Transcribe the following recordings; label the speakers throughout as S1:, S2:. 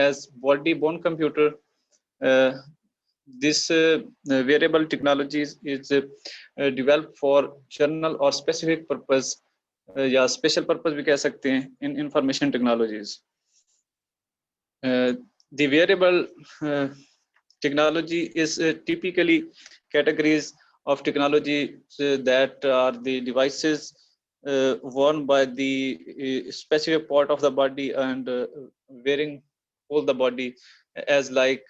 S1: as body-borne computer. This wearable technologies is developed for general or specific purpose या special purpose भी कह सकते हैं in information technologies. The wearable technology is typically categories of technology that are the devices worn by the specific part of the body and wearing all the body, as like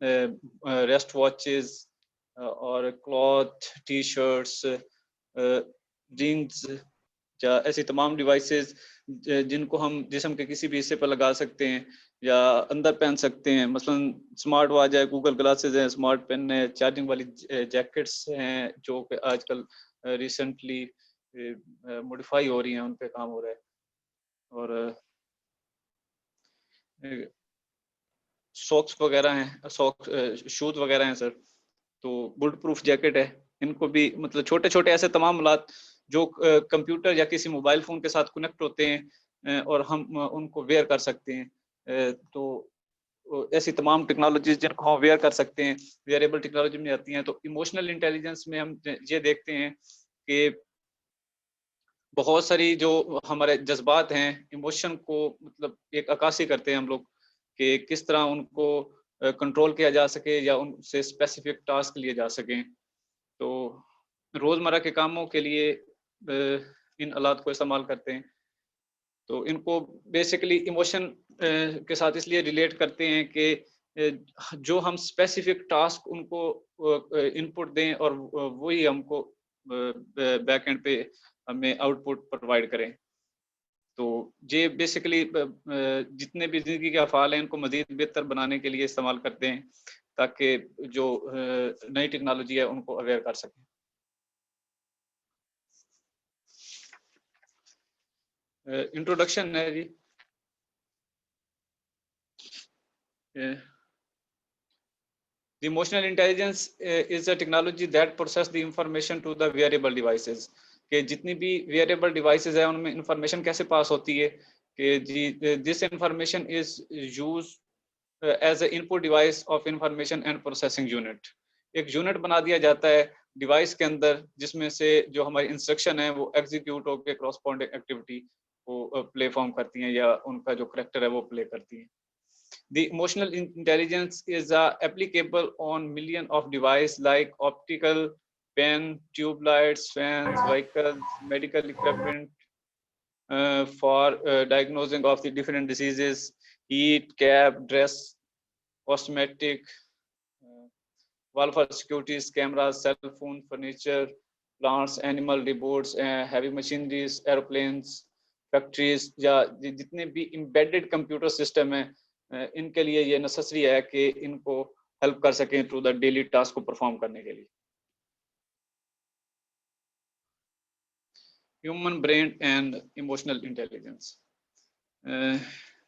S1: wrist watches or cloth, t-shirts, rings, या ऐसी तमाम devices जिनको हम जिस्म के किसी भी हिस्से पर लगा सकते हैं या अंदर पहन सकते हैं. मसलन स्मार्ट वॉच है, गूगल ग्लासेस हैं, स्मार्ट पेन है, चार्जिंग वाली जैकेट्स हैं जो कि आजकल रिसेंटली मॉडिफाई हो रही हैं, उन पे काम हो रहा है. और सॉक्स वगैरह हैं, सॉक्स शूज वगैरह हैं सर. तो बुलेट प्रूफ जैकेट है. इनको भी मतलब छोटे छोटे ऐसे तमाम मुलात जो कंप्यूटर या किसी मोबाइल फोन के साथ कनेक्ट होते हैं और हम उनको वेयर कर सकते हैं. तो ऐसी तमाम टेक्नोलॉजीज जिनको हम वेयर कर सकते हैं वेयरेबल टेक्नोलॉजी में आती हैं. तो इमोशनल इंटेलिजेंस में हम ये देखते हैं कि बहुत सारी जो हमारे जज्बात हैं, इमोशन को मतलब एक अक्कासी करते हैं हम लोग कि किस तरह उनको कंट्रोल किया जा सके या उनसे स्पेसिफिक टास्क लिए जा सकें. तो रोज़मर्रा के कामों के लिए इन आलात को इस्तेमाल करते हैं. तो इनको बेसिकली इमोशन के साथ इसलिए रिलेट करते हैं कि जो हम स्पेसिफिक टास्क उनको इनपुट दें और वही हमको बैक एंड पे हमें आउटपुट प्रोवाइड करें. तो ये बेसिकली जितने भी ज़िंदगी के अफ़ाल हैं इनको मज़ीद बेहतर बनाने के लिए इस्तेमाल करते हैं ताकि जो नई टेक्नोलॉजी है उनको अवेयर कर सकें. इंट्रोडक्शन है जी. The emotional intelligence is a technology that process the information to the wearable devices. कि जितनी भी wearable devices है उनमें information कैसे पास होती है कि जी this information is used as an input device of information and processing unit. एक यूनिट बना दिया जाता है डिवाइस के अंदर जिसमें से जो हमारी इंस्ट्रक्शन है वो एग्जीक्यूट होकर क्रॉसपॉन्डिंग एक्टिविटी को प्ले फॉर्म करती हैं या उनका जो करेक्टर है वो प्ले करती हैं. The emotional intelligence is applicable on millions of devices like optical, pen, tube lights, fans, vehicles, medical equipment for diagnosing of the different diseases, heat, cab, dress, cosmetic, wall for securities, cameras, cell phone, furniture, plants, animal reports, heavy machineries, airplanes, factories या जितने भी embedded computer system हैं इनके लिए ये necessary है कि इनको हेल्प कर सकें थ्रू द डेली टास्क को परफॉर्म करने के लिए. Human brain and emotional intelligence.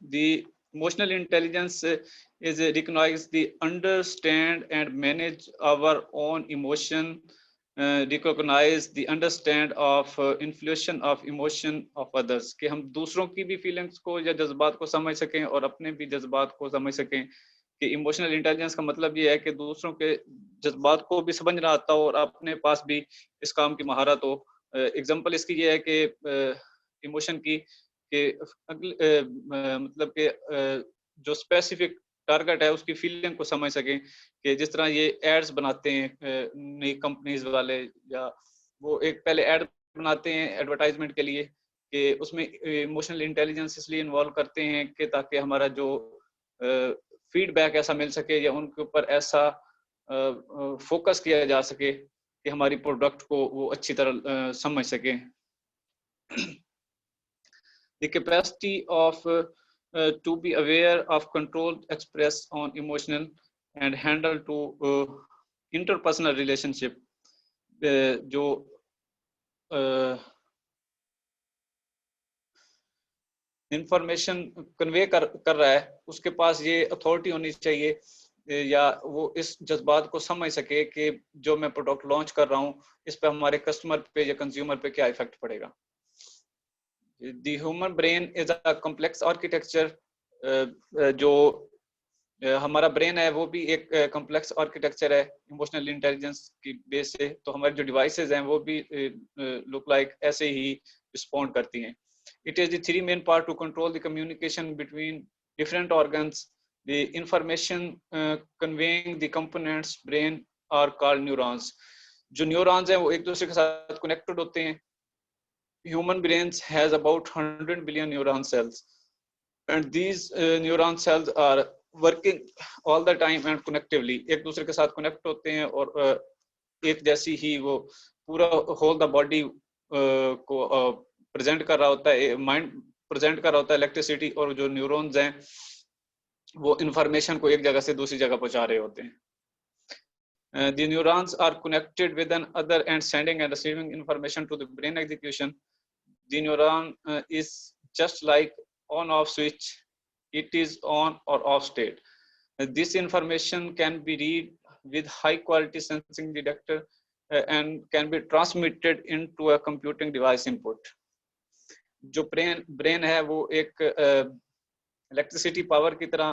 S1: The emotional intelligence is recognise the understand and manage our own emotion, recognize the understand of influence of emotion of others कि हम दूसरों की भी feelings को या जज्बात को समझ सकें और अपने भी जज्बात को समझ सकें. कि इमोशनल इंटेलिजेंस का मतलब ये है कि दूसरों के जज्बात को भी समझना आता हो और अपने पास भी इस काम की महारत हो. एग्जांपल इसकी ये है कि इमोशन की कि मतलब कि जो स्पेसिफिक टारगेट है उसकी फीलिंग को समझ सकें कि जिस तरह ये एड्स बनाते हैं नई कंपनीज वाले या वो एक पहले एड बनाते हैं एडवर्टाइजमेंट के लिए कि उसमें इमोशनल इंटेलिजेंस इसलिए इन्वॉल्व करते हैं कि ताकि हमारा जो फीडबैक ऐसा मिल सके या उनके ऊपर ऐसा फोकस किया जा सके कि हमारी प्रोडक्ट को वो अच्छी तरह समझ सकें. The capacity of to be aware of control expressed on emotional and handle to interpersonal relationship जो इंफॉर्मेशन कन्वे कर रहा है उसके पास ये अथॉरिटी होनी चाहिए या वो इस जज्बात को समझ सके कि जो मैं प्रोडक्ट लॉन्च कर रहा हूँ इस पे हमारे कस्टमर पे या कंज्यूमर पे क्या इफेक्ट पड़ेगा. The human brain is a complex architecture जो हमारा ब्रेन है वो भी एक कॉम्प्लेक्स आर्किटेक्चर है इमोशनल इंटेलिजेंस की बेस से, तो हमारे जो डिवाइसेस हैं वो भी लुक लाइक ऐसे ही रिस्पॉन्ड करती हैं. It is the three main part to control the communication between different organs. The information conveying the components brain are called neurons. जो neurons हैं वो एक दूसरे के साथ connected होते हैं. Human brains has about 100 billion neuron cells, and these neuron cells are working all the time and connectively. एक दूसरे के साथ connect होते हैं और एक जैसी ही वो पूरा whole the body को प्रेजेंट कर रहा होता है, माइंड प्रेजेंट कर रहा होता है इलेक्ट्रिसिटी, और जो न्यूरॉन्स हैं वो इंफॉर्मेशन को एक जगह से दूसरी जगह पहुंचा रहे होते हैं. The neurons are connected with an other and sending and receiving information to the brain execution. The neuron is just like on-off switch. It is on or off state. This information can be read with high-quality sensing detector and can be transmitted into a computing device input. जो brain है वो एक electricity power की तरह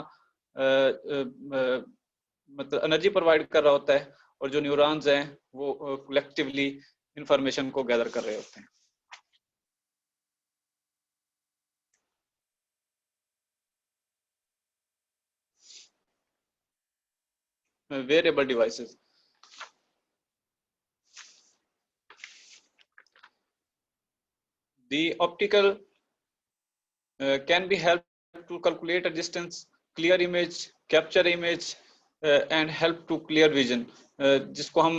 S1: मतलब energy provide कर रहा होता है, और जो न्यूरॉन्स हैं वो कलेक्टिवली इंफॉर्मेशन को गैदर कर रहे होते हैं. Variable devices. The optical can be helped to calculate a distance, clear image, capture image, and help to clear vision. जिसको हम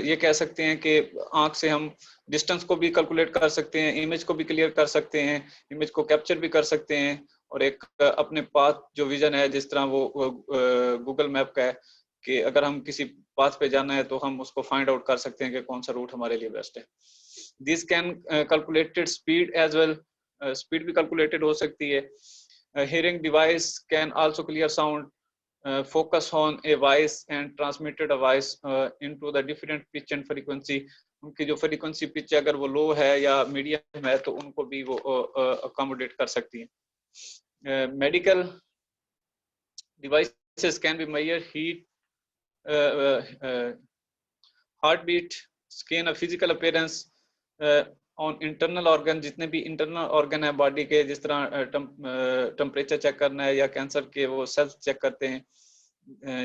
S1: ये कह सकते हैं कि आंख से हम डिस्टेंस को भी कैलकुलेट कर सकते हैं, इमेज को भी क्लियर कर सकते हैं, इमेज को कैप्चर भी कर सकते हैं, और एक अपने पाथ जो विजन है, जिस तरह वो गूगल मैप का है कि अगर हम किसी पाथ पे जाना है तो हम उसको फाइंड आउट कर सकते हैं कि कौन सा रूट हमारे लिए बेस्ट है. This can calculated speed as well. Speed भी calculated हो सकती है. Hearing device can also clear sound, focus on a voice and transmitted a voice into the different pitch and frequency. उनकी जो frequency pitch अगर वो low है या medium है तो उनको भी वो accommodate कर सकती है. Medical devices can be measure heat, heartbeat, skin, a physical appearance on internal organ. जितने भी internal organ है बॉडी के, जिस तरह टेम्परेचर चेक करना है या कैंसर के वो सेल्स चेक करते हैं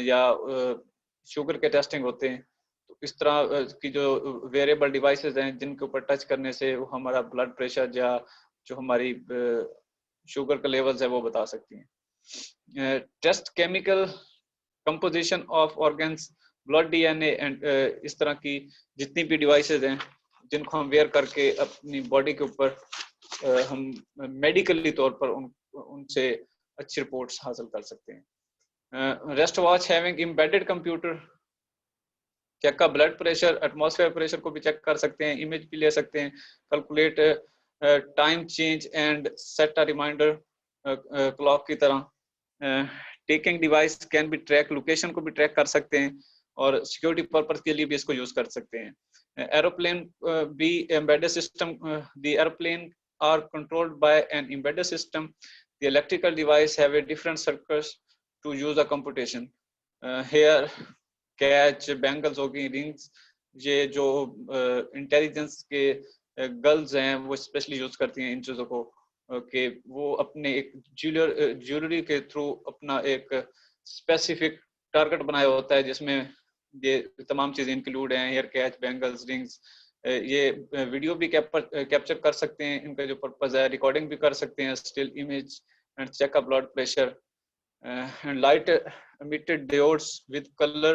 S1: या शुगर के टेस्टिंग होते हैं, तो इस तरह की जो वेरिएबल डिवाइसेस हैं जिनके ऊपर टच करने से वो हमारा ब्लड प्रेशर या जो हमारी शुगर का लेवल्स है वो बता सकती हैं. Test chemical composition of organs, blood, DNA and इस तरह की जितनी भी डिवाइसेस हैं जिनको हम वेयर करके अपनी बॉडी के ऊपर हम मेडिकली तौर पर उनसे अच्छी रिपोर्ट्स हासिल कर सकते हैं. Wrist watch having embedded computer check का ब्लड प्रेशर, एटमॉस्फेयर प्रेशर को भी चेक कर सकते हैं, इमेज भी ले सकते हैं, calculate time change and set a reminder clock की तरह. Taking device can be track, location को भी ट्रैक कर सकते हैं और सिक्योरिटी पर्पस के लिए भी इसको यूज कर सकते हैं. Aeroplane be embedded system. The airplane are controlled by an embedded system. The electrical device have a different circuits to use a computation. Here catch, bangles होगी, rings, ये जो इंटेलिजेंस के गर्ल्स हैं वो स्पेशली यूज करती हैं इन चीजों को कि वो अपने एक ज्वेलरी के थ्रू अपना एक स्पेसिफिक टारगेट बनाया होता है जिसमें ये तमाम चीजें इंक्लूड हैं. हेयर कैच, बैंगल्स, रिंग्स, ये वीडियो भी कैप्चर कर सकते हैं. इनका जो पर्पस है रिकॉर्डिंग भी कर सकते हैं, still image and check a blood pressure. And light emitted diodes with color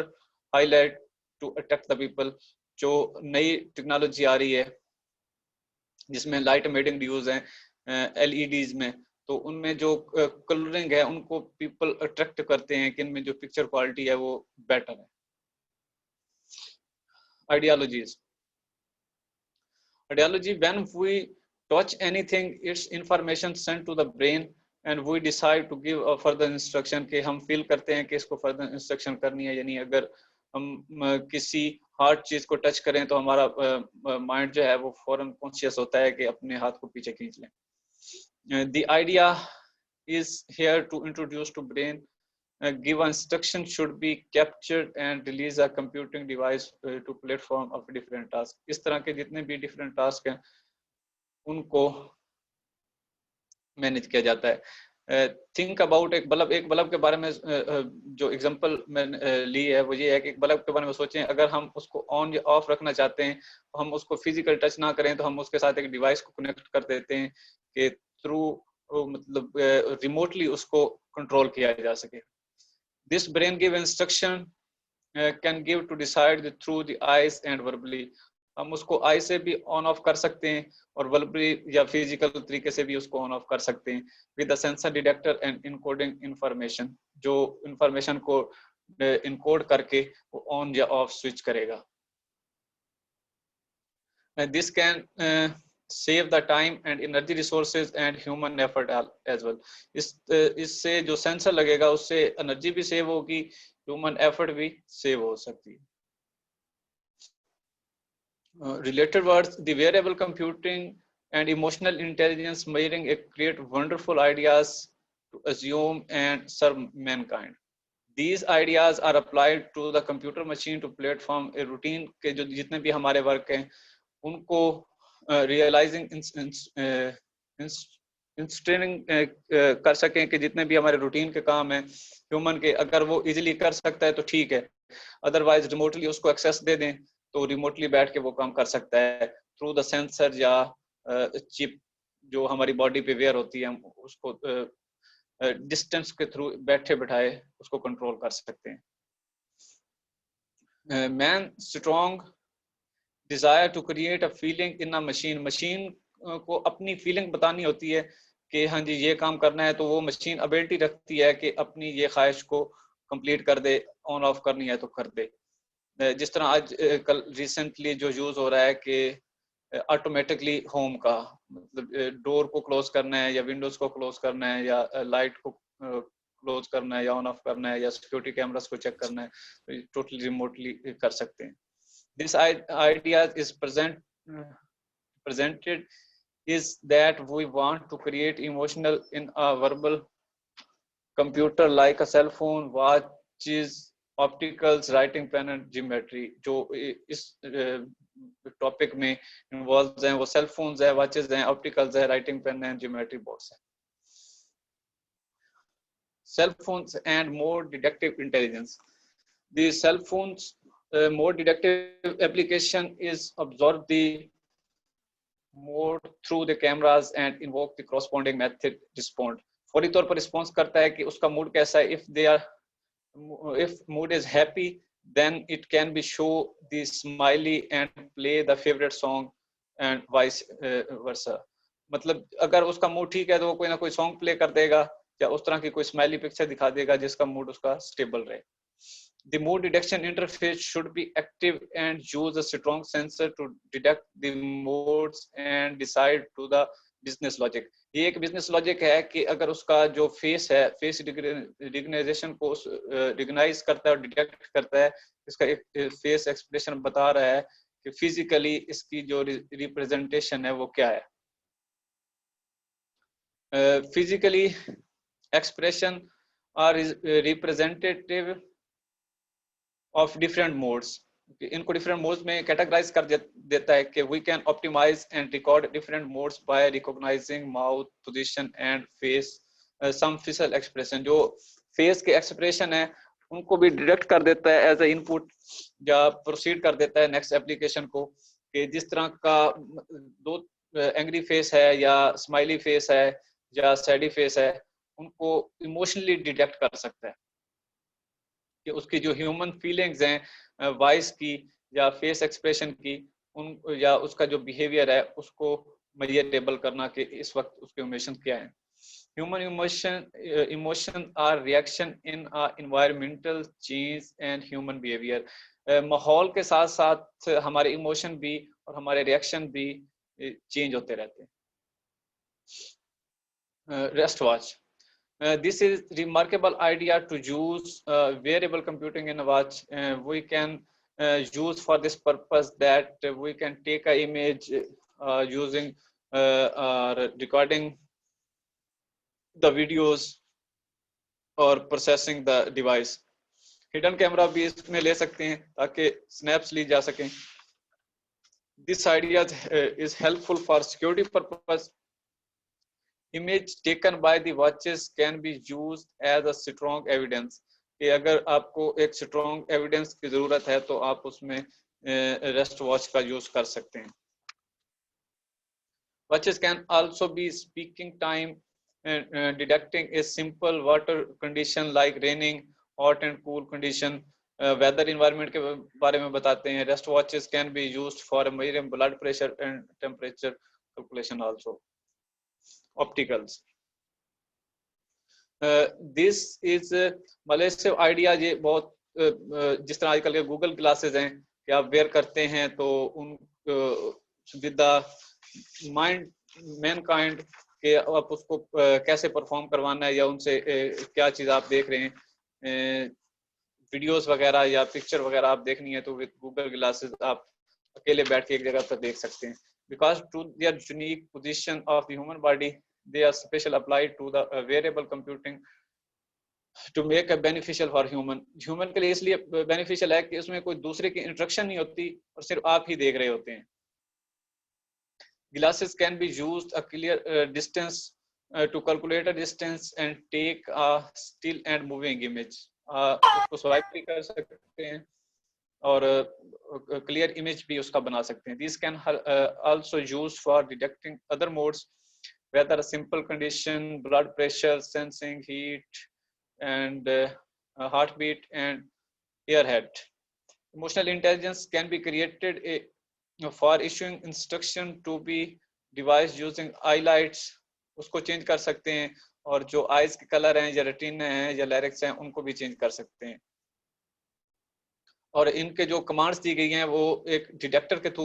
S1: highlight to attract the people. जो नई टेक्नोलॉजी आ रही है जिसमें लाइट emitting diodes हैं LEDs में, तो उनमें जो कलरिंग है उनको पीपल अट्रैक्ट करते हैं कि इनमें जो पिक्चर क्वालिटी है वो बेटर है. Ideologies. Ideology, when we touch anything, it's information sent to the brain and we decide to give a further instruction कि हम feel करते हैं कि इसको further instruction करनी है. यानी अगर हम किसी hard चीज को touch करें तो हमारा mind जो है वो फौरन conscious होता है कि अपने हाथ को पीछे खींच लें. The idea is here to introduce to brain, give instruction should be captured and release a computing device to platform of different task. इस तरह के जितने भी different task हैं उनको मैनेज किया जाता है। थिंक अबाउट एक बल्ब के बारे में जो एग्जांपल मैंने ली है वो ये है कि एक बल्ब के बारे में सोचें, अगर हम उसको ऑन या ऑफ रखना चाहते हैं तो हम उसको फिजिकल टच ना करें तो हम उसके साथ एक डिवाइस को कनेक्ट कर देते हैं कि थ्रू मतलब रिमोटली उसको कंट्रोल किया जा सके। This brain give instruction can give to decide through the eyes and verbally. हम उसको आई से भी ऑन ऑफ कर सकते हैं और वर्बली या फिजिकल तरीके से भी उसको ऑन ऑफ कर सकते हैं with the sensor detector and encoding information, जो इंफॉर्मेशन को इनकोड करके वो ऑन या ऑफ स्विच करेगा। This can save the time and energy resources and human effort as well। इससे जो सेंसर लगेगा उससे एनर्जी भी सेव होगी, ह्यूमन एफर्ट भी सेव हो सकती है। Related words, the variable computing and emotional intelligence measuring create wonderful ideas to assume and serve mankind. These ideas are applied to the computer machine to platform a routine के जो जितने भी हमारे work हैं उनको realizing इंस्टेनिंग कर सकें कि जितने भी हमारे रूटीन के काम हैं ह्यूमन के, अगर वो इजीली कर सकता है तो ठीक है, अदरवाइज रिमोटली उसको एक्सेस दे दें तो रिमोटली बैठ के वो काम कर सकता है थ्रू द सेंसर या चिप जो हमारी बॉडी पे वेयर होती है। हम उसको डिस्टेंस के थ्रू बैठे बैठाए उसको कंट्रोल कर सकते हैं। Man strong desire to create a feeling in a machine. Machine को अपनी फीलिंग बतानी होती है कि हाँ जी ये काम करना है, तो वो मशीन एबिलिटी रखती है कि अपनी ये ख्वाहिश को कंप्लीट कर दे, ऑन ऑफ करनी है तो कर दे। जिस तरह आज कल रिसेंटली जो यूज हो रहा है कि ऑटोमेटिकली होम का मतलब डोर को क्लोज करना है या विंडोज को क्लोज करना है या लाइट को क्लोज करना है या ऑन ऑफ करना है या सिक्योरिटी कैमरास को चेक करना है, तो टोटली रिमोटली कर सकते हैं। This idea is presented is that we want to create emotional in a verbal computer like a cell phone, watches, opticals, writing pen and geometry। जो इस टॉपिक में इन्वॉल्व हैं वो सेल फोन्स है, watches हैं, ऑप्टिकल्स है, writing pen है, geometry box है। Cell phones and more deductive intelligence। The cell phones more deductive application is absorb the mode through the cameras and invoke the corresponding method respond। फौरी तौर पर response करता है कि उसका मूड कैसा है। if mood is happy then it can be show the smiley and play the favorite song and vice versa। मतलब अगर उसका मूड ठीक है तो वो कोई ना कोई सॉन्ग प्ले कर देगा या उस तरह की कोई स्माइली पिक्चर दिखा देगा जिसका मूड उसका स्टेबल रहे। The mood detection interface should be active and use a strong sensor to detect the modes and decide to the business logic। ये एक बिजनेस लॉजिक है कि अगर उसका जो फेस है, फेस रिकग्नाइजेशन को रिकग्नाइज करता है और डिटेक्ट करता है, इसका एक फेस एक्सप्रेशन बता रहा है कि फिजिकली इसकी जो रिप्रेजेंटेशन है वो क्या है। Physically expression are representative of different modes। इनको different modes में categorize कर देता है कि we can optimize and record different modes by recognizing mouth position and face some facial expression। जो face के expression है उनको भी direct कर देता है as a input या proceed कर देता है next application को कि जिस तरह का दो angry face है या smiley face है या saddy face है उनको emotionally detect कर सकता है कि उसकी जो ह्यूमन फीलिंग्स हैं वॉइस की या फेस एक्सप्रेशन की उन या उसका जो बिहेवियर है उसको मेजरेबल करना कि इस वक्त उसके इमोशन क्या है। Human emotion are reaction in environmental change and human behaviour. माहौल के साथ साथ हमारे इमोशन भी और हमारे रिएक्शन भी चेंज होते रहते हैं। Wrist watch. This is remarkable idea to use variable computing in a watch। We can use for this purpose that we can take an image using recording the videos or processing the device. Hidden camera भी इसमें ले सकते हैं ताकि snaps ली जा सकें. This idea is helpful for security purpose. Image taken by the watches can be used as a strong evidence. कि अगर आपको एक strong evidence की जरूरत है तो आप उसमें wrist watch का यूज कर सकते हैं. Watches can also be speaking time and detecting a simple water condition like raining, hot and cool condition. Weather environment के बारे में बताते हैं. Wrist watches can be used for measuring blood pressure and temperature calculation also. Opticals. This is Malaysia idea. ये बहुत जिस तरह आजकल के गूगल ग्लासेस हैं कि आप वेयर करते हैं तो उन विद द माइंड मैनकाइंड के आप उसको कैसे परफॉर्म करवाना है या उनसे क्या चीज आप देख रहे हैं, वीडियोस वगैरह या पिक्चर वगैरह आप देखनी है तो विद गूगल ग्लासेस आप अकेले बैठ के एक जगह पर देख सकते हैं. Because to their unique position of the human body they are special applied to the variable computing to make a beneficial for human के लिए इसलिए beneficial है कि उसमें कोई दूसरे की इंस्ट्रक्शन नहीं होती और सिर्फ आप ही देख रहे होते हैं. Glasses can be used a clear distance to calculate a distance and take a still and moving image. उसको स्वाइप भी कर सकते हैं और क्लियर इमेज भी उसका बना सकते हैं. These can also used for detecting other modes, whether a simple condition, blood pressure, sensing heat and heartbeat and airhead. Emotional intelligence can be created for issuing instruction to be device using highlights. उसको change कर सकते हैं और जो eyes के colour हैं या retina हैं या लायरिक्स हैं उनको भी चेंज कर सकते हैं. और इनके जो कमांड्स दी गई हैं वो एक डिटेक्टर के थ्रू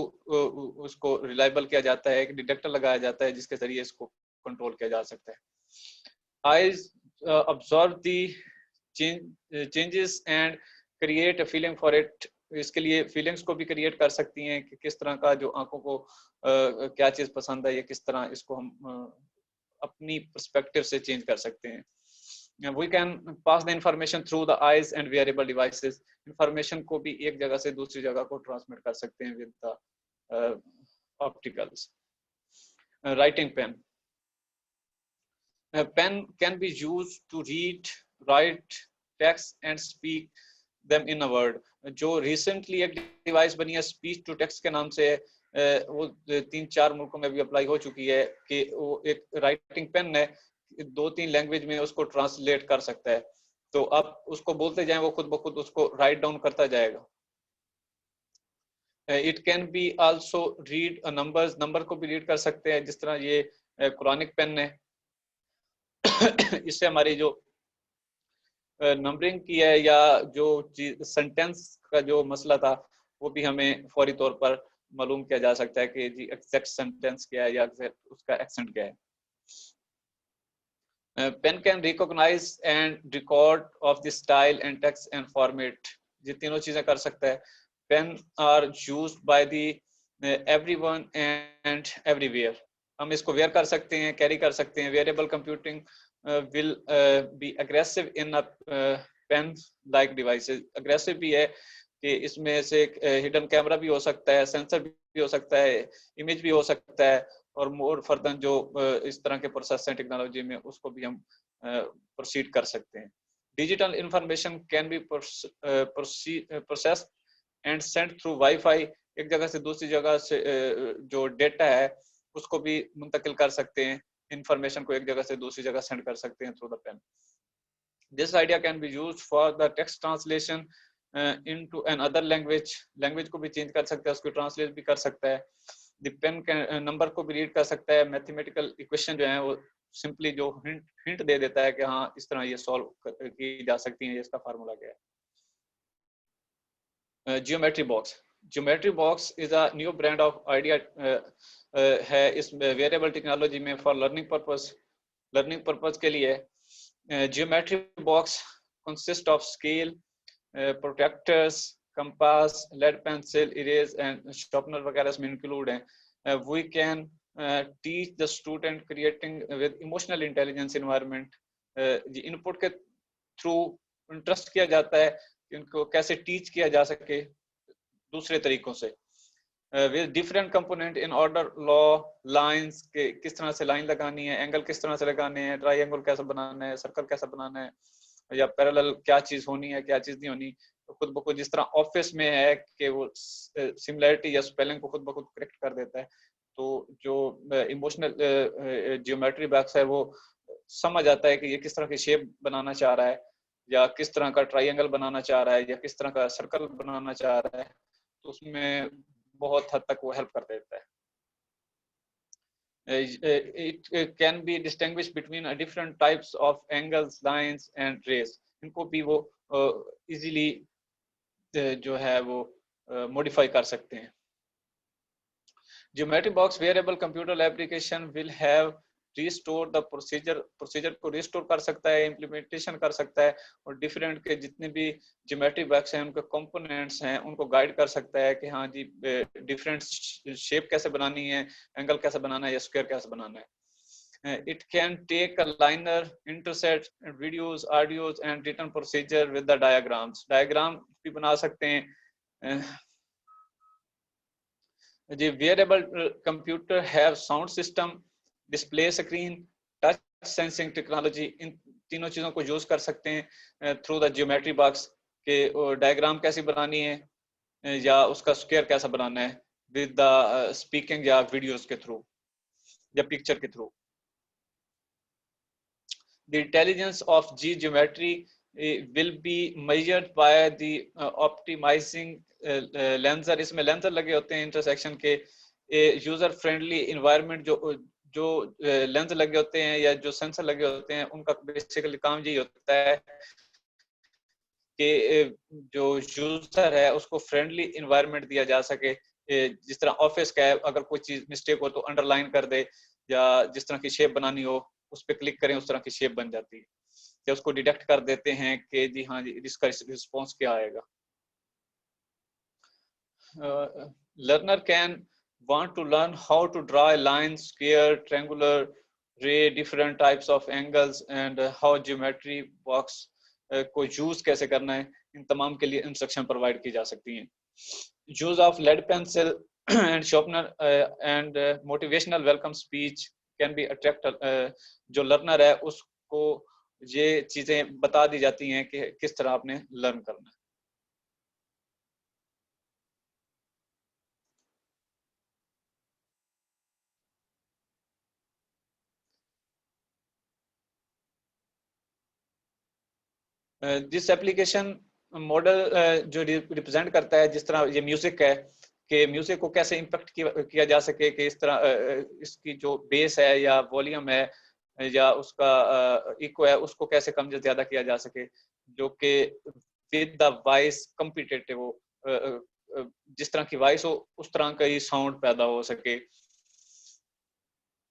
S1: उसको रिलायबल किया जाता है. एक डिटेक्टर लगाया जाता है जिसके जरिए इसको कंट्रोल किया जा सकता है. Eyes observe the changes and create a feeling for it. इसके लिए फीलिंग्स को भी क्रिएट कर सकती हैं कि किस तरह का जो आंखों को क्या चीज पसंद है या किस तरह इसको हम अपनी पर्सपेक्टिव से चेंज कर सकते हैं. We can pass the information through the eyes and wearable devices. Information को भी एक जगह से दूसरी जगह को ट्रांसमिट कर सकते हैं with the opticals. Writing pen. A pen can be used to read, write text and speak them in a word. जो recently एक डिवाइस बनी है speech to text के नाम से, वो 3-4 मुल्कों में भी अप्लाई हो चुकी है कि वो एक राइटिंग पेन है, 2-3 लैंग्वेज में उसको ट्रांसलेट कर सकता है. तो आप उसको बोलते जाएं वो खुद ब खुद उसको राइट डाउन करता जाएगा. It can be also read numbers. Number को भी रीड कर सकते हैं जिस तरह ये कुरानिक पेन है. इससे हमारी जो नंबरिंग की है या जो सेंटेंस का जो मसला था वो भी हमें फौरी तौर पर मालूम किया जा सकता है कि जी एग्जैक्ट सेंटेंस क्या है या उसका एक्सेंट क्या है. Pen can recognize and record of the style and text and format. ये तीनों चीजें कर सकता है. Pen are used by the everyone and everywhere. हम इसको वेयर कर सकते हैं, कैरी कर सकते हैं. Wearable computing will be aggressive in a pen like devices. Aggressive भी है कि इसमें से हिडन कैमरा भी हो सकता है, सेंसर भी हो सकता है, इमेज भी हो सकता है और मोर फर्दर जो इस तरह के प्रोसेस हैं टेक्नोलॉजी में उसको भी हम प्रोसीड कर सकते हैं. Digital information can be process and send through wifi. एक जगह से दूसरी जगह से जो डेटा है उसको भी मुंतकिल कर सकते हैं. इंफॉर्मेशन को एक जगह से दूसरी जगह सेंड कर सकते हैं through the pen. This idea can be used for the text translation into another language. Language को भी चेंज कर सकता है, उसको ट्रांसलेट भी कर सकता है. द पेन के नंबर को भी रीड कर सकता है. मैथमेटिकल इक्वेशन जो है वो सिंपली जो हिंट दे देता है कि हाँ इस तरह ये सॉल्व की जा सकती है, इसका फार्मूला क्या है. Geometry box. Geometry box is a new brand of idea है इस वेरिएबल टेक्नोलॉजी में फॉर लर्निंग पर्पस के लिए. Geometry box consist of scale, protectors, compass, lead pencil, erase and sharpener वगैरह इसमें इंक्लूड हैं. वी कैन teach the student creating with emotional intelligence environment. Input के थ्रू इंटरेस्ट किया जाता है कि उनको कैसे टीच किया जा सके दूसरे तरीकों से. With different component in order, law, lines के किस तरह से लाइन लगानी है, एंगल किस तरह से लगाने हैं, ट्रायंगल कैसे बनाना है, सर्कल कैसे बनाना है, या पैरेलल क्या चीज होनी है, क्या चीज नहीं होनी. तो खुद ब खुद जिस तरह ऑफिस में है कि वो सिमिलैरिटी या स्पेलिंग को खुद ब खुद करेक्ट कर देता है, तो जो इमोशनल जियोमेट्री बॉक्स है वो समझ आता है कि ये किस तरह की शेप बनाना चाह रहा है, या किस तरह का ट्रायंगल बनाना चाह रहा है, या किस तरह का सर्कल बनाना चाह रहा है. तो उसमें बहुत हद तक वो हेल्प कर देता है. It can be distinguished between different types of angles, lines and rays. इनको भी वो easily जो है वो modify कर सकते हैं. Geometry box variable computer application will have restore the procedure को restore कर सकता है, implementation कर सकता है, और different के जितने भी geometry box हैं उनके components हैं उनको guide कर सकता है कि हाँ जी different shape कैसे बनानी है, angle कैसे बनाना है, या square कैसे बनाना है. It can take a liner, intersect, videos, audios and written procedure with the diagrams. Diagram भी बना सकते हैं. The wearable computer have sound system, display screen, touch sensing technology. इन तीनों चीजों को यूज कर सकते हैं थ्रू द जियोमेट्री बॉक्स के डायग्राम कैसी बनानी है या उसका स्क्वायर कैसा बनाना है विद द स्पीकिंग या वीडियोस के थ्रू या पिक्चर के through. The intelligence of G geometry will be measured by the optimizing lenser. इसमें लेंसर लगे होते हैं इंटरसेक्शन के. यूजर फ्रेंडली इन्वायरमेंट जो लेंस लगे होते हैं या जो सेंसर लगे होते हैं उनका बेसिकली काम यही होता है कि जो यूजर है उसको फ्रेंडली इन्वायरमेंट दिया जा सके. जिस तरह ऑफिस का है, अगर कोई चीज मिस्टेक हो तो अंडरलाइन कर दे, या जिस तरह की शेप बनानी हो उस पर क्लिक करें उस तरह की शेप बन जाती है, या उसको डिटेक्ट कर देते हैं कि जी हाँ जी इसका रिस्पॉन्स क्या आएगा. Learner can want to learn how to draw a line, square, triangular, ray, different types of angles and how geometry box को यूज कैसे करना है. इन तमाम के लिए इंस्ट्रक्शन प्रोवाइड की जा सकती हैं. Use of lead pencil and sharpener and motivational welcome speech can be attract. जो लर्नर है उसको ये चीजें बता दी जाती हैं कि किस तरह आपने लर्न करना है. दिस एप्लीकेशन मॉडल जो रिप्रेजेंट करता है, जिस तरह ये म्यूजिक है कि म्यूजिक को कैसे इम्पैक्ट किया जा सके, कि इस तरह इसकी जो बेस है या वॉल्यूम है या उसका इको है उसको कैसे कम या ज्यादा किया जा सके, जो कि विद द वॉइस कम्पिटेटिव हो. जिस तरह की वॉइस हो उस तरह का ही साउंड पैदा हो सके.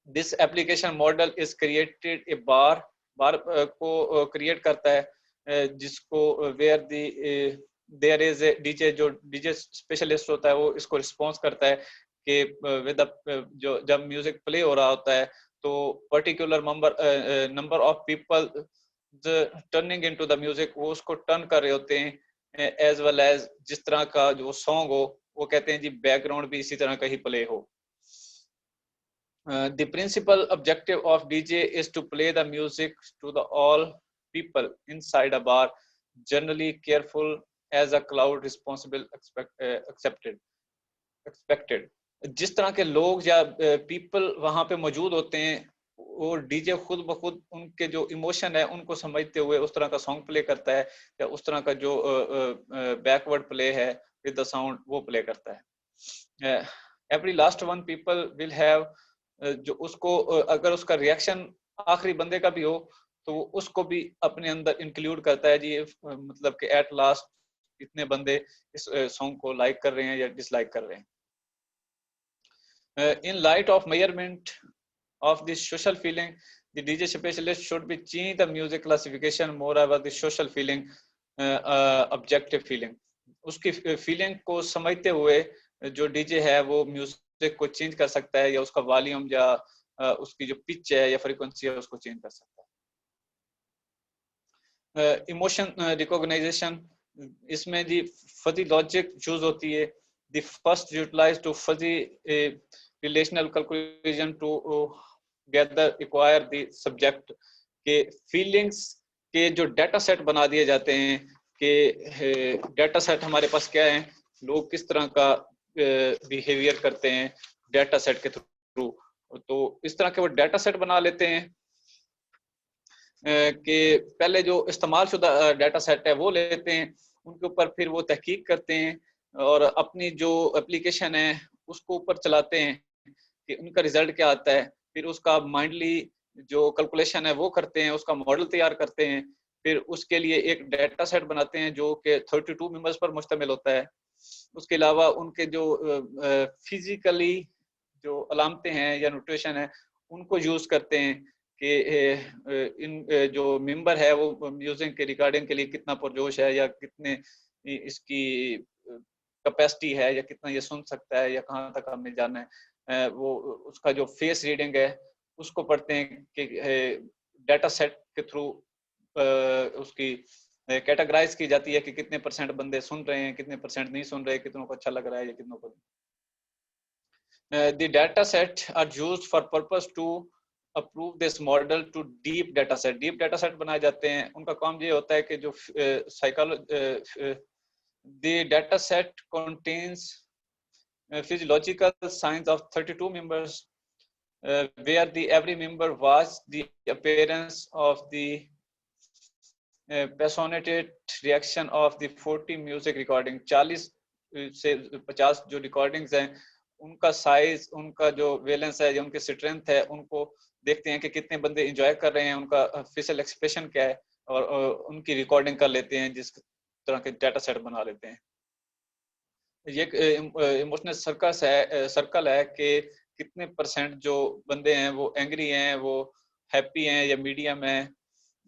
S1: This application model is created a bar को क्रिएट करता है जिसको where there is a DJ, जो डीजे स्पेशलिस्ट होता है वो इसको रिस्पॉन्स करता है कि विद जो जब म्यूजिक प्ले हो रहा होता है तो particular number of people turning into the music वो उसको टर्न कर रहे होते हैं, एज वेल एज जिस तरह का जो सॉन्ग हो वो कहते हैं जी बैकग्राउंड भी इसी तरह का ही प्ले हो. The principal objective of DJ is to play the music to the all people inside a bar, generally careful as a crowd responsible expected. जिस तरह के लोग या people वहां पे मौजूद होते हैं वो डीजे खुद ब खुद उनके जो इमोशन है उनको समझते हुए उस तरह का सॉन्ग प्ले करता है, या उस तरह का जो बैकवर्ड प्ले है विद द साउंड वो प्ले करता है. Every last one people will have जो उसको अगर उसका रिएक्शन आखिरी बंदे का भी हो तो उसको भी अपने अंदर इंक्लूड करता है जी, मतलब कि एट लास्ट इतने बंदे इस सॉन्ग को लाइक कर रहे हैं या डिसलाइक कर रहे हैं. In light of measurement of the social feeling, the DJ specialist should be change the music classification more about the social feeling, objective feeling. उसकी फीलिंग को समझते हुए जो डीजे है वो म्यूजिक म्यूजिक को चेंज कर सकता है, या उसका वॉल्यूम या उसकी जो पिच है या फ्रीक्वेंसी है उसको चेंज कर सकता है। इमोशन रिकॉग्नाइजेशन, इसमें जी फजी लॉजिक यूज होती है। The first utilise to fuzzy relational calculation to gather acquire the subject के फीलिंग्स के जो डाटा सेट बना दिए जाते हैं कि डाटा सेट हमारे पास क्या है, लोग किस तरह का बिहेवियर करते हैं डाटा सेट के थ्रू। तो इस तरह के वो डाटा सेट बना लेते हैं कि पहले जो इस्तेमाल शुदा डाटा सेट है वो लेते हैं, उनके ऊपर फिर वो तहकीक करते हैं और अपनी जो एप्लीकेशन है उसको ऊपर चलाते हैं कि उनका रिजल्ट क्या आता है। फिर उसका माइंडली जो कैलकुलेशन है वो करते हैं, उसका मॉडल तैयार करते हैं, फिर उसके लिए एक डाटा सेट बनाते हैं जो कि 32 मेंबर्स पर मुश्तमिल होता है। उसके अलावा उनके जो फिजिकली जो अलामतें हैं या न्यूट्रिशन है उनको यूज करते हैं कि इन जो मेंबर है वो म्यूजिक के रिकॉर्डिंग के लिए कितना पुरजोश है, या कितने इसकी कैपेसिटी है, या कितना ये सुन सकता है, या कहाँ तक हमें जाना है। वो उसका जो फेस रीडिंग है उसको पढ़ते हैं कि डाटा सेट के थ्रू उसकी कैटेगराइज की जाती है कि कितने परसेंट बंदे सुन रहे हैं, कितने परसेंट नहीं सुन रहे, कितनों को अच्छा लग रहा है या कितनों को। The data set are used for purpose to approve this model to deep data set. Deep data set बनाए जाते हैं, उनका काम ये होता है कि जो the data set contains physiological signs of 32 members where the every member was the appearance of the personated reaction of the 40 music recording। 40 से 50 जो रिकॉर्डिंग्स हैं उनका साइज, उनका जो वैलेंस है या उनकी स्ट्रेंथ है, उनको देखते हैं कि कितने बंदे एंजॉय कर रहे हैं, उनका फेशियल एक्सप्रेशन क्या है, और उनकी रिकॉर्डिंग कर लेते हैं, जिस तरह के डाटा सेट बना लेते हैं। ये इमोशनल सर्कल है कि कितने परसेंट जो बंदे हैं वो एंग्री हैं, वो हैप्पी हैं या मीडियम है,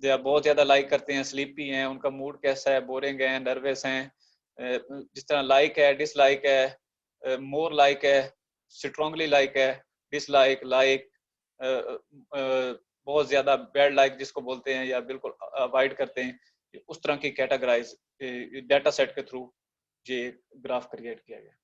S1: या बहुत ज्यादा लाइक करते हैं, स्लीपी हैं, उनका मूड कैसा है, बोरिंग है, नर्वस हैं। जिस तरह लाइक है, डिसलाइक है, मोर लाइक है, स्ट्रांगली लाइक है, डिसलाइक, लाइक, बहुत ज्यादा बैड लाइक जिसको बोलते हैं, या बिल्कुल अवॉइड करते हैं। उस तरह की कैटेगराइज डाटा सेट के थ्रू ये ग्राफ क्रिएट किया गया।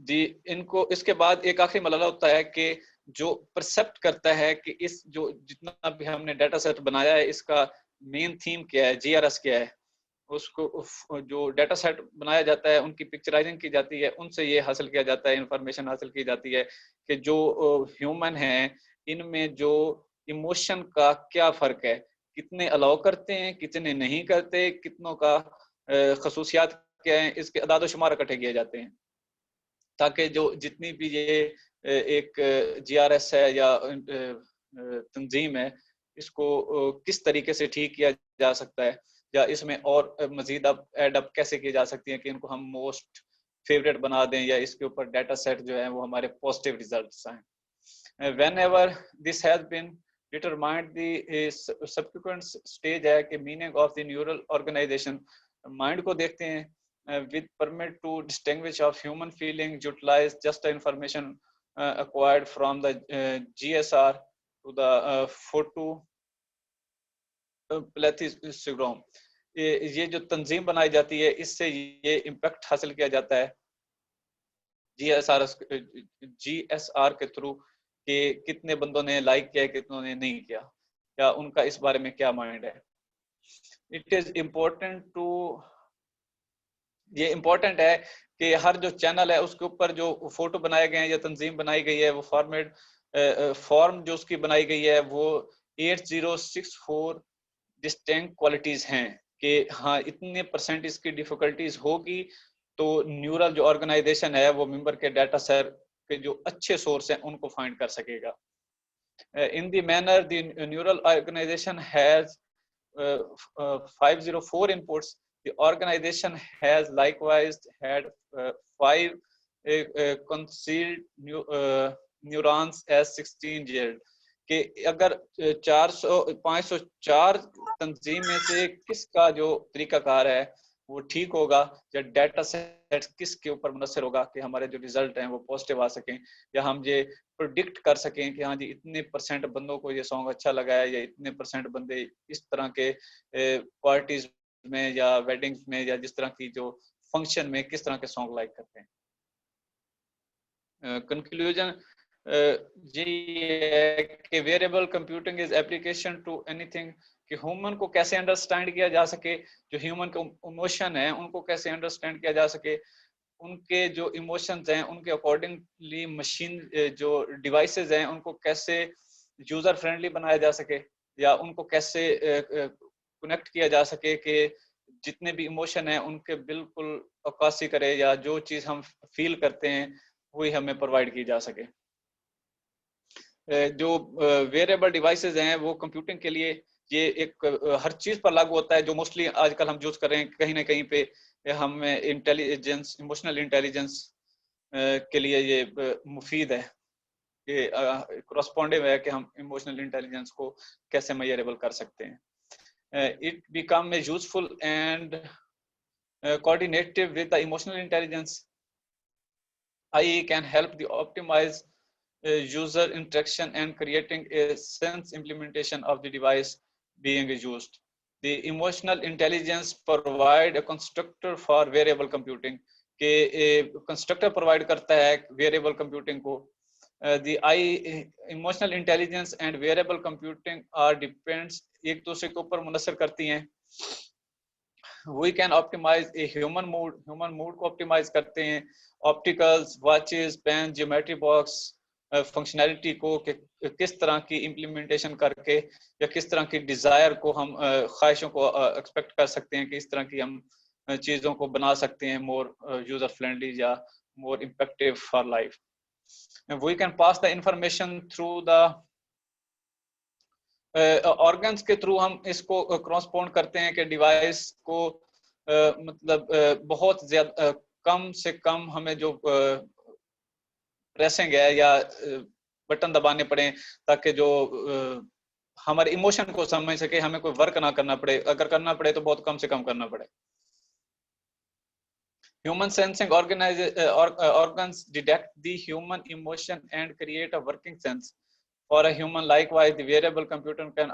S1: जी इनको इसके बाद एक आखिरी मरहला होता है कि जो परसेप्ट करता है कि इस जो जितना भी हमने डाटा सेट बनाया है इसका मेन थीम क्या है, जीआरएस क्या है, उसको जो डाटा सेट बनाया जाता है उनकी पिक्चराइजिंग की जाती है, उनसे ये हासिल किया जाता है, इंफॉर्मेशन हासिल की जाती है कि जो ह्यूमन है इनमें जो इमोशन का क्या फर्क है, कितने अलाउ करते हैं, कितने नहीं करते, कितनों का खसूसियात क्या है, इसके अदाद शुमार इकट्ठे किए जाते हैं ताकि जो जितनी भी ये एक जीआरएस है या तंजीम है इसको किस तरीके से ठीक किया जा सकता है, या इसमें और मजीद अब एड अप कैसे की जा सकती है कि इनको हम मोस्ट फेवरेट बना दें, या इसके ऊपर डाटा सेट जो है वो हमारे पॉजिटिव रिजल्ट्स आए। whenever this has been determined, the subsequent stage है कि meaning of the neural organization, mind को देखते हैं with permit to distinguish of human feeling, utilize just the information acquired from the GSR to the photo प्लेथिसिग्राम। ये जो तंजीम बनाई जाती है इससे ये इम्पैक्ट हासिल किया जाता है जीएसआर के थ्रू कि कितने बंदों ने लाइक किया, कितनों ने नहीं किया, या उनका इस बारे में क्या माइंड है। इट इज इम्पोर्टेंट टू, ये इम्पोर्टेंट है कि हर जो चैनल है उसके ऊपर जो फोटो बनाए गए हैं या तंजीम बनाई गई है वो फॉर्म जो उसकी बनाई गई है वो 8064 डिस्टिंक्ट क्वालिटीज हैं कि हाँ इतने परसेंट इसकी डिफिकल्टीज होगी तो न्यूरल जो ऑर्गेनाइजेशन है वो मेंबर के डाटा सेट के जो अच्छे सोर्स हैं उनको फाइंड कर सकेगा। In the manner the neural organisation has 504 inputs. The organization has likewise had 5 concealed neurons as 16-year-old. कि अगर 504 तंजीम में से किसका जो तरीकाकार है वो ठीक होगा, या डाटा सेट किसके ऊपर मुनसर होगा कि हमारे जो रिजल्ट हैं वो पॉजिटिव आ सकें, या हम ये प्रोडिक्ट कर सकें कि हाँ जी इतने % बंदों को ये सॉन्ग अच्छा लगा है, या इतने % बंदे इस तरह के पार्टीज में या वेडिंग्स में या जिस तरह की जो फंक्शन में किस तरह के सॉन्ग लाइक करते हैं। कंक्लूजन ये है कि variable computing is application to anything, कि ह्यूमन को कैसे अंडरस्टैंड किया जा सके, जो ह्यूमन के इमोशन है उनको कैसे अंडरस्टैंड किया जा सके, उनके जो इमोशंस हैं उनके अकॉर्डिंगली मशीन जो डिवाइसेस हैं उनको कैसे यूजर फ्रेंडली बनाया जा सके, या उनको कैसे कनेक्ट किया जा सके कि जितने भी इमोशन हैं उनके बिल्कुल अक्कासी करे, या जो चीज हम फील करते हैं वही हमें प्रोवाइड की जा सके। जो वेरिएबल डिवाइसेस हैं वो कंप्यूटिंग के लिए ये एक हर चीज पर लागू होता है, जो मोस्टली आजकल हम यूज कर रहे हैं, कहीं ना कहीं पे हमें इंटेलिजेंस, इमोशनल इंटेलिजेंस के लिए ये मुफीद है, ये करस्पॉन्डिंग है कि हम इमोशनल इंटेलिजेंस को कैसे मेजरेबल कर सकते हैं। It become a useful and coordinative with the emotional intelligence. AI can help the optimize user interaction and creating a sense implementation of the device being used. The emotional intelligence provide a constructor for variable computing, के constructor provide करता है variable computing को. The AI emotional intelligence and variable computing are depends, एक दूसरे के ऊपर मुनसर करती हैं. We can optimize a human mood को optimize करते हैं, opticals, watches, pen, geometry box functionality को किस तरह की इम्प्लीमेंटेशन करके या किस तरह की डिजायर को हम ख्वाहिशों को एक्सपेक्ट कर सकते हैं कि इस तरह की हम चीजों को बना सकते हैं मोर यूजर फ्रेंडली या more impactive for life. We can pass the information through the organs के थ्रू हम इसको क्रॉसपोंड करते हैं कि डिवाइस को मतलब बहुत ज्यादा कम से कम हमें जो प्रेसिंग है या बटन दबाने पड़े ताकि जो हमारे इमोशन को समझ सके, हमें कोई वर्क ना करना पड़े, अगर करना पड़े तो बहुत कम से कम करना पड़े. Human sensing organs detect the human emotion and create a working sense for a human. Likewise, the variable computer can